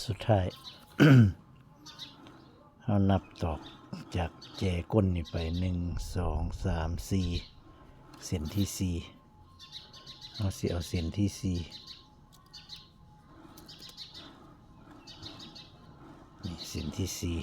สุดท้าย เรานับตอกจากแจก้นนี่ไป1 2 3 4เส้นที่4เอาสิเอาเส้นที่4นี่เส้นที่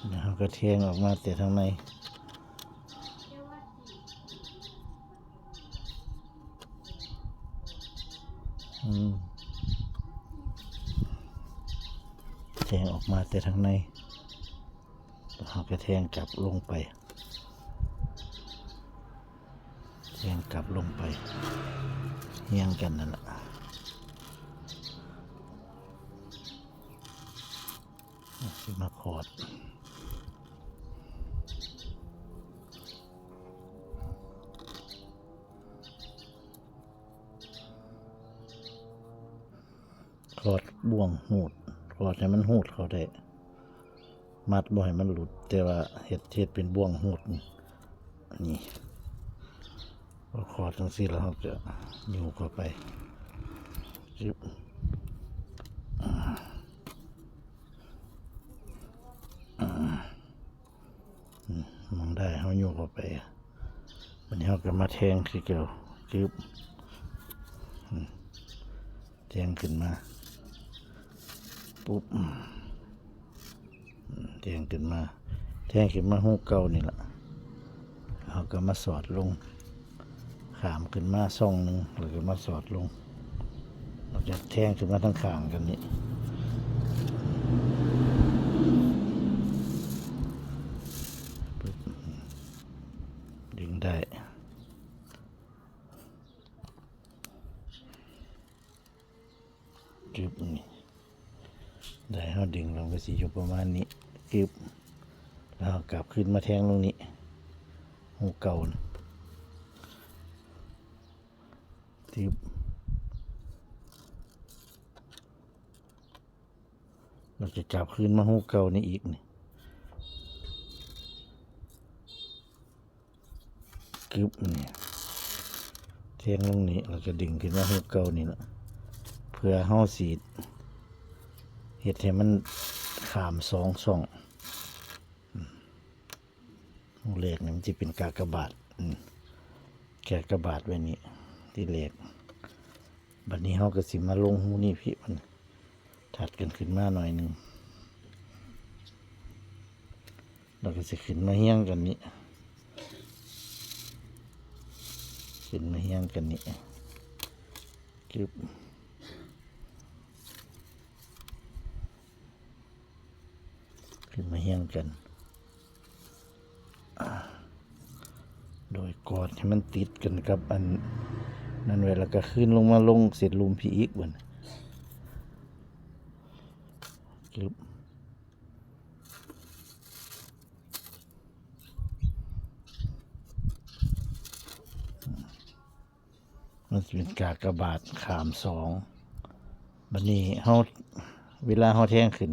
4แล้วเราก็แทงออกมาแต่ทางในแทงออกมาแต่ทางในแล้วเราก็แทงกลับลงไปแทงกลับลงไปเฮี้ยงกันนั่นแหละสิมาขอดขอดบ่วงหูดขอดให้มันหูดเขาได้มัดบ่ให้มันหลุดแต่ว่าเห็ดเป็นบ่วงหูดนี่พอขอดทั้งสิ้นแล้วเราจะอยู่เข้าไปจึ๊บมองได้เขาอยู่เข้าไปวันนี้เขาก็มาแทงคือเก่าจึ๊บแทงขึ้นมาปุ๊บแทงขึ้นมาหูเก่านี่แหละเขาก็มาสอดลงขามขึ้นมาซ่องหนึ่งแล้วก็มาสอดลงเราจะแทงขึ้นมาทั้งข้างกันนี่ปุ๊บดึงได้จึ๊บนี่ได้เขาดึงลงก็สิอยู่ประมาณนี้จึ๊บแล้วกลับขึ้นมาแทงลงนี้หูเก่าจึ๊บเราจะจับขึ้นมาหูเก่านี่อีกนี่จึ๊บนี่แทงลงนี้เราจะดึงขึ้นมาหูเก่านี่ละเพื่อเฮาสีเห็ดให้มันขาม2 ช่องเลขนี่มันจะเป็นกากบาทกากบาทไว้นี้ที่เลขบัดนี้เฮาก็สิมาลงหูนี่พี่มันถัดกันขึ้นมาหน่อยหนึ่งเราก็จะขึ้นมาเฮี้ยงกันนี้ขึ้นมาเฮี้ยงกันนี้จึ๊บขึ้นมาเฮี้ยงกันโดยกอดให้มันติดกันกับอันนั่นไว้แล้วก็ขึ้นลงมาลงเสร็จลุมพี่อีกบนจึ๊บมันเป็นกากบาทขาม2บัดนี้เฮาเวลาเฮาแทงขึ้น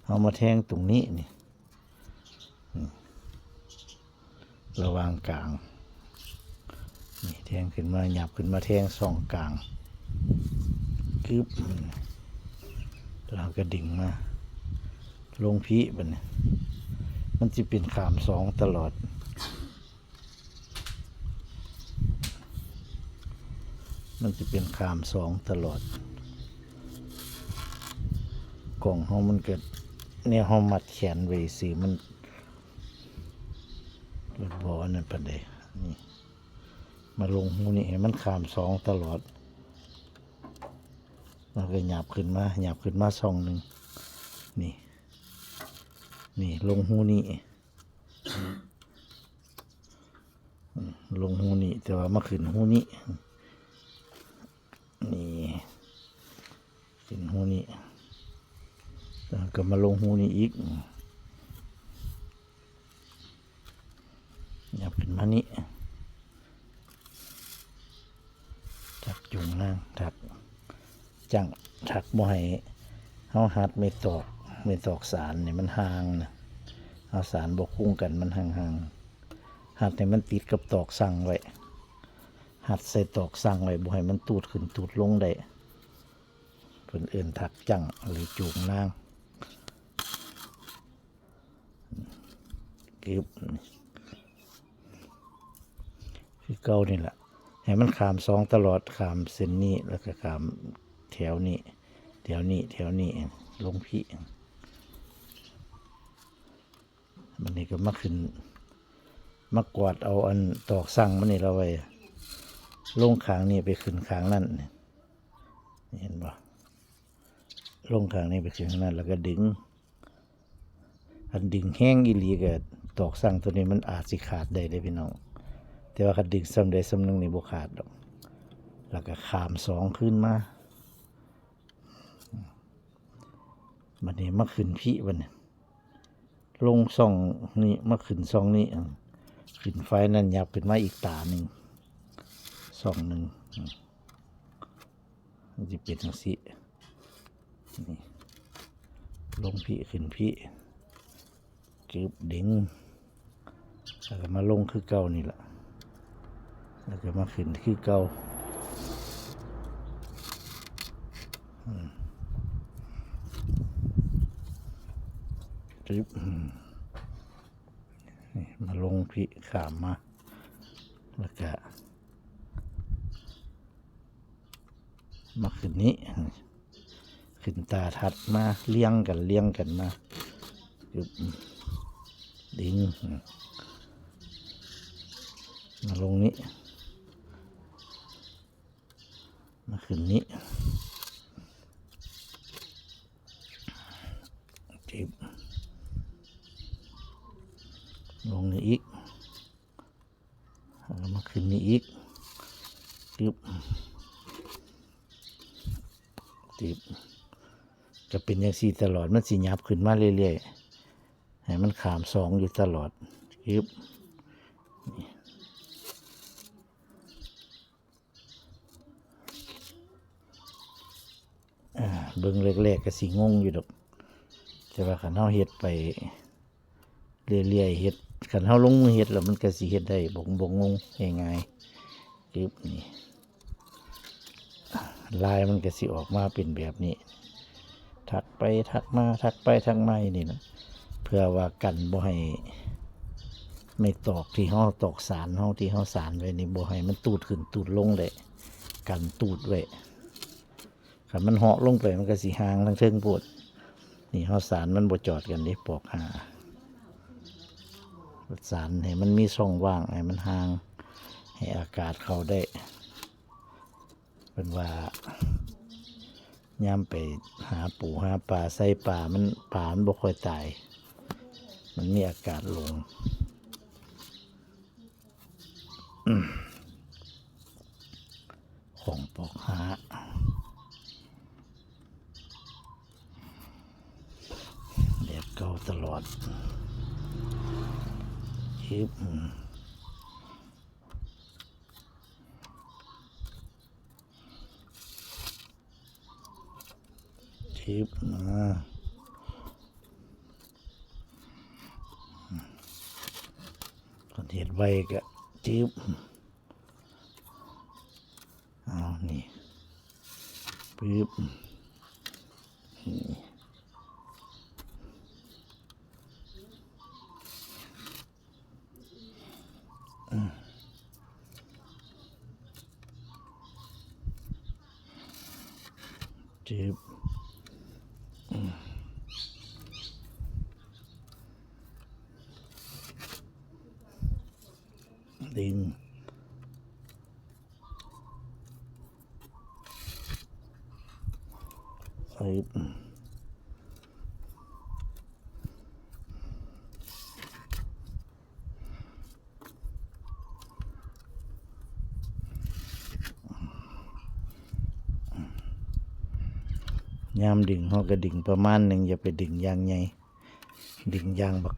เฮามาแทงตรงนี้นี่ระหว่างกลางนี่แทงขึ้นมาหยับขึ้นมาแทง2กลางกึ๊บเราก็ดิ่งมาลงพีบัดนี้มันจะเป็นขาม2ตลอดมันจะเป็นขาม2ตลอดกล่องเฮามันเกิดเนี่ยเฮามัดแขนไว้สิมันบ่อันนั้นปานใดนี่มาลงหูนี่ให้มันขาม2ตลอดเราก็หยับขึ้นมาช่องหนึ่งนี่ลงหูนี่ลงหูนี่แต่ว่ามาขึ้นหูนี่ขึ้นหูนี่แล้วก็มาลงหูนี่อีกหยับขึ้นมานี่ถักจุงล่างถักจังถักบ่ให้เฮาหัดไม่ตอกสารเนี่ยมันห่างนะเอาสารบ่คุ้งกันมันห่างหัดให้มันติดกับตอกสั่งไว้หัดใส่ตอกสั่งไว้บ่ให้มันตูดขึ้นตูดลงได้ เพิ่นเอิ้นถักจั่งหรือจูงนางกึบคือเก่านี่แหละให้มันขามสองตลอดขามเส้นนี้แล้วก็ขามแถวนี้แถวนี้แถวนี้ลงพี่มันนี่ก็มาขึ้นมากวาดเอาอันตอกสั่งมันนี่เราไว้ลงขางนี่ไปขึ้นขางนั่นเห็นบ่ลงขางนี่ไปขึ้นขางนั่นแล้วก็ดึงอันดึงแห้งอีหลีก็ตอกสั่งตัวนี้มันอาจสิขาดได้เลยพี่น้องแต่ว่าคันดึงซ้ำใดซ้ำหนึ่งนี่บ่ขาดดอกแล้วก็ขามสองขึ้นมาบัดนี้มาขึ้นพี่บัดนี้ลงซ่องนี่มาขึ้นซ่องนี่ขึ้นไฟนั่นยับขึ้นมาอีกตาหนึ่งซ่องหนึ่งมันจะเป็นจังซี่นี่ลงพี่ขึ้นพี่กึบดึงแล้วก็มาลงคือเก่านี่แหละแล้วก็มาขึ้นคือเก่ามาลงพี่ขามมาแล้วก็มาขึ้นนี้ขึ้นตาทัดมาเลี้ยงกันมาดึงมาลงนี้มาขึ้นนี้จิบลงนี้อีกแล้วมาขึ้นนี้อีกจิบจะเป็นอย่างสี่ตลอดมันสิยับขึ้นมาเรื่อยๆให้มันขามสองอยู่ตลอดจิบเบิ่งแรกๆก็สิงงอยู่ดอกแต่ว่าคันเฮาเฮ็ดไปเรื่อยๆเฮ็ดคันเฮาลงมือเฮ็ดแล้วมันก็สิเฮ็ดได้บ่งงง่ายๆจิบนี่ลายมันก็สิออกมาเป็นแบบนี้ถักไปถักมาถักไปถักมานี่นะเพื่อว่ากันบ่ให้ไม่ตอกที่ห้อตอกสารห้อที่ห้อสารไว้นี่บ่ให้มันตูดขึ้นตูดลงเลยกันตูดไว้คันมันเหาะลงไปมันก็สิห่างทั้งเชิงปวดนี่ห้อสารมันบ่จอดกันนี่ปอกหาสารให้มันมีช่องว่างให้มันห่างให้อากาศเข้าได้เป็นว่าย่ำไปหาปูหาปลาใส่ปลามันบ่ค่อยตายมันมีอากาศลงของปอกหาแบบเก่าตลอดชิบนะคนเห็ดไว้ก็จิบเอานี่ปึ๊บจิบดึงใส่ยามดึงเขาก็ดึงประมาณหนึ่งอย่าไปดึงยางใหญ่ดึงยางบัก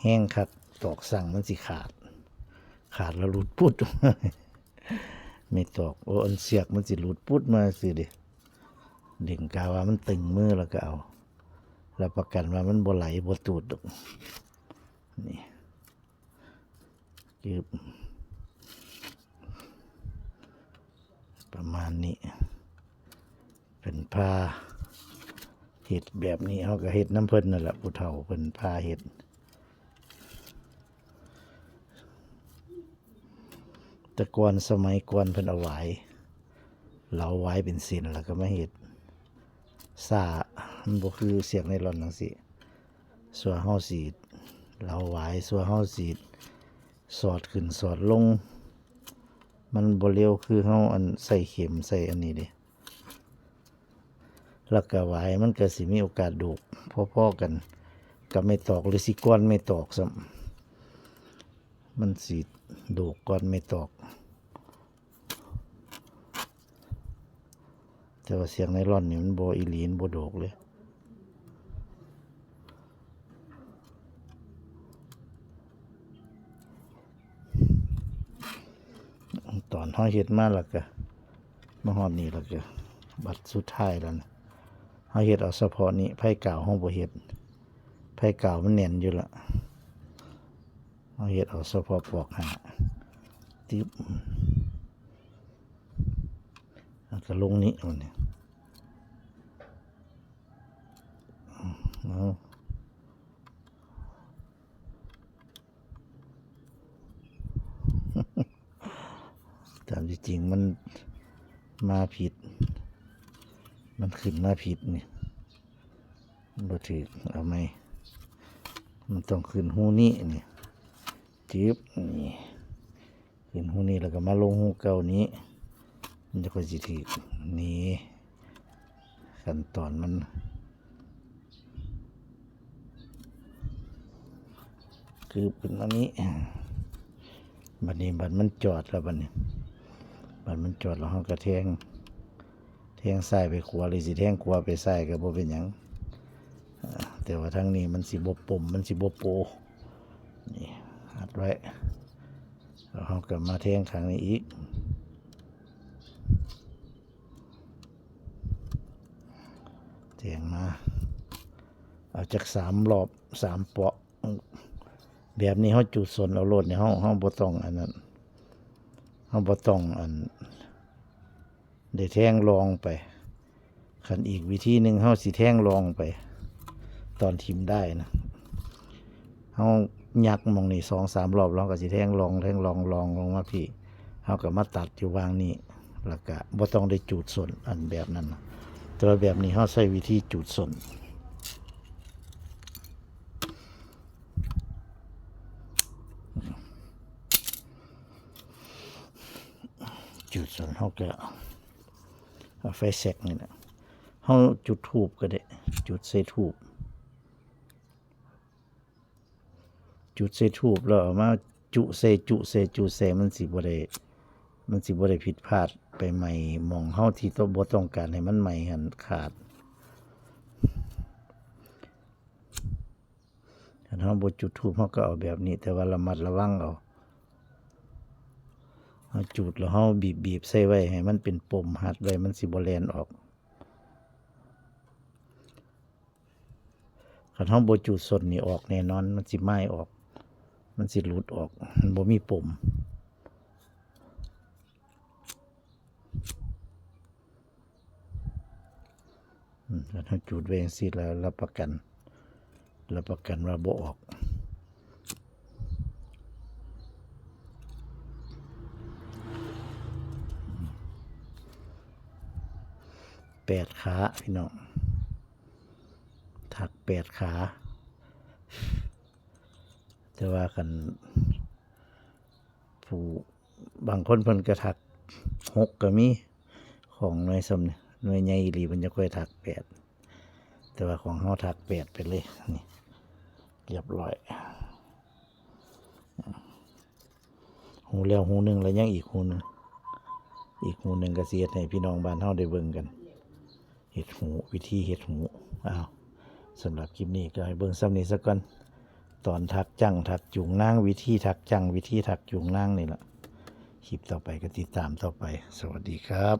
แห้งคักตอกสั่งมันสิขาดแล้วหลุดปุ๊ด ไม่ตอกอันเสียกมันสิหลุดปุ๊ดมาสิเดิดึงกาว่ามันตึงมือแล้วก็เอาแล้วประกันว่ามันบ่ไหลบ่ตูดนี่คือประมาณนี้ไป พาเฮ็ดแบบนี้เขาก็เฮ็ดน้ำเพิ่นนั่นแหละผู้เฒ่าเพิ่นพาเฮ็ดแต่ก่อนสมัยก่อนเพิ่นเอาไว้เราไว้เป็นเส้นแล้วก็มาเฮ็ดซ่ามันบ่คือเสียงไนลอนจังซี่ส่วนเฮาสิเราไว้ส่วนเฮาสิสอดขึ้นสอดลงมันบ่เร็วคือเฮาอันใส่เข็มใส่อันนี้เด้แล้วก็ไว้มันก็สิมีโอกาสโดกพอๆกันกับไม่ตอกหรือสิก้อนไม่ตอกซ้ำมันสิโดกก้อนไม่ตอกแต่ว่าเสียงไนลอนนี่มันบ่อีหลีนบ่โดกเลยตอนเฮาเฮ็ดมาแล้วก็มาฮอดนี้แล้วก็บัดสุดท้ายแล้วนะเฮาเฮ็ดเอาเฉพาะนี้ไผกาวเฮาบ่เฮ็ดไผกาวมันแน่นอยู่ละเฮาเฮ็ดเอาเฉพาะปอกหาติบแล้วก็ลงนี้มันนี่เอาตามที่จริงมันมาผิดมันขึ้นมาผิดนี่บ่ถูกเอาไหมมันต้องขึ้นหูนี้นี่จึ๊บนี่ขึ้นหูนี้แล้วก็มาลงหูเก่านี้มันจะค่อยสิถูกนี่ขั้นตอนมันคือเป็นอันนี้บัดนี้บัดมันจอดแล้วบัดนี้บัดมันจอดแล้วเฮาก็แทงซ้ายไปขวาหรือสิแทงขวาไปซ้ายก็บ่เป็นหยังแต่ว่าทางนี้มันสิบ่ปมมันสิบ่โปนี่หัดไว้แล้วเฮาก็มาแทงข้างนี้อีกแทงมาเอาจาก3รอบ3เปาะแบบนี้เฮาจุดสนเอาโลดเนี่ยเฮาบ่ต้องอันนั้นเฮาบ่ต้องอันได้แทงรองไปคันอีกวิธีหนึ่งเฮาสิแทงรองไปตอนทิมได้นะเฮายักมองนี่2-3 รอบแล้วก็สิแทงรองลงมาพี่เฮาก็มาตัดอยู่วางนี้แล้วก็บ่ต้องได้จุดสนอันแบบนั้นนะแต่ว่าแบบนี้เฮาใช้วิธีจุดสนจุดส่วนเฮาก็เอาไฟแสกนี่นะเฮาจุดธูปก็ได้จุดใส่ธูปแล้วเอามาจุใส่มันสิบ่ได้ผิดพลาดไปใหม่มองเฮาที่บ่ต้องการให้มันใหม่หันขาดถ้าเฮาบ่จุดธูปเฮาก็เอาแบบนี้แต่ว่าระมัดระวังเอาจุดแล้วเฮาบีบใส่ไว้ให้มันเป็นปมหัดไว้มันสิบ่แล่นออกคันเฮาบ่จุดส้นนี่ออกแน่นอนมันสิไหม้ออกมันสิหลุดออกมันบ่มีปมคันเฮาจุดไว้จังซี่แล้วรับประกันว่าบ่ออก8 ขาพี่น้องถัก8 ขาแต่ว่าคันผู้บางคนเพิ่นก็ถัก6ก็มีของหน่วยซ้ำนี่หน่วยใหญ่อีหลีเพิ่นจะค่อยถัก8แต่ว่าของเฮาถัก8ไปเลยนี่เรียบร้อยหูแล้วหูนึงแล้วยังอีกหูนึงก็สิเฮ็ดให้พี่น้องบ้านเฮาได้เบิ่งกันเฮ็ดหูวิธีเฮ็ดหูสำหรับคลิปนี้ก็ให้เบิ่งซ้ำนี้ซะก่อนตอนถักจั่งถักจุงนางวิธีถักจั่งวิธีถักจุงนางนี่ล่ะคลิปต่อไปก็ติดตามต่อไปสวัสดีครับ